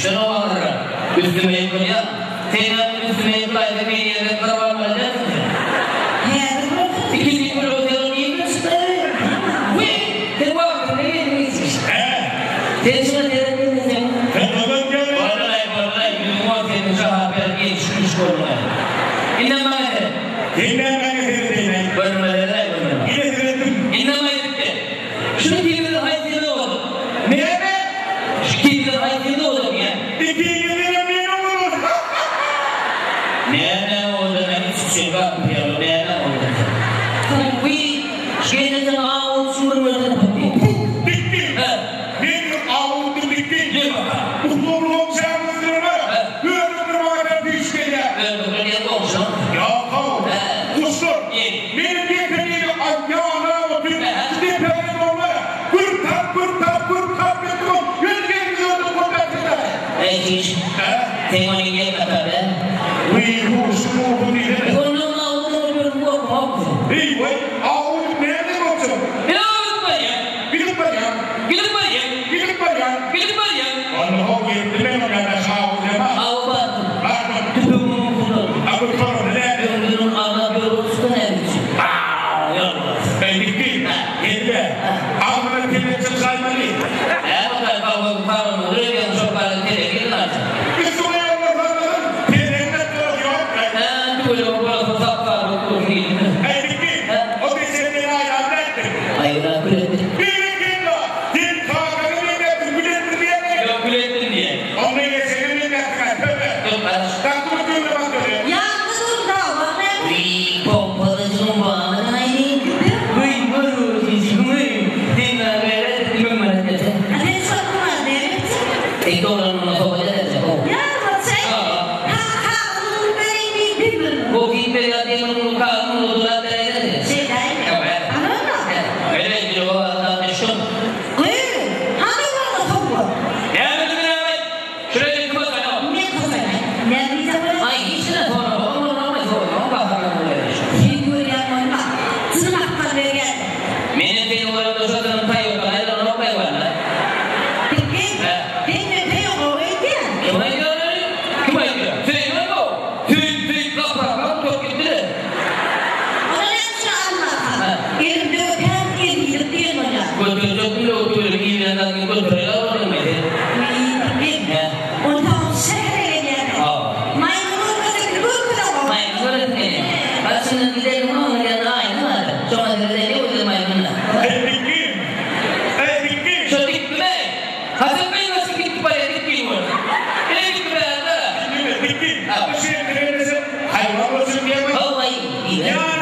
Şunu var. Üstüme yıkılıyor. Senin üstüme yıkılaydı bir yere karavan olacak. İkinci bir otelin iyi misin? Uy! Sen var mı? Ne yediniz? Sen şuna dedin mi sen? Vallahi. Bizim o senin şahaber geçmiş olmaya. İnanma ne? İnanma ne? Bölmeler. İnanma ne? Şunu kilidin haysiyeti oldu. Ne? Şu kilidin haysiyeti oldu ya. Ne oldu? Hiçbir şey bakmıyor. Ne oldu? Bir şeyden ağır sürmeden Bitti. Benim ağırlığı bitti. Ne bak? Mutluluğum selamlarına. Gördüm bana düştü ya. Ne olsun? Ya kal. Kusur. Benim yeteneğim ayağına oturup stepenin olmaya. Kurtar. Beton. Yönleniyordu kurtardılar. Hiç. Tengok ni kata dah. Wih, semua ni. Kalau mau berbuat apa? Hei, weh, awak ni ada macam. Bila bayar. Allah yang telah ada kau jemaah. Awak. Aku kalau dah. Belum ada berurusan. Ya, baik. Ini. Awak kita selesai mari. Kalau kau yang sopan kita. Ya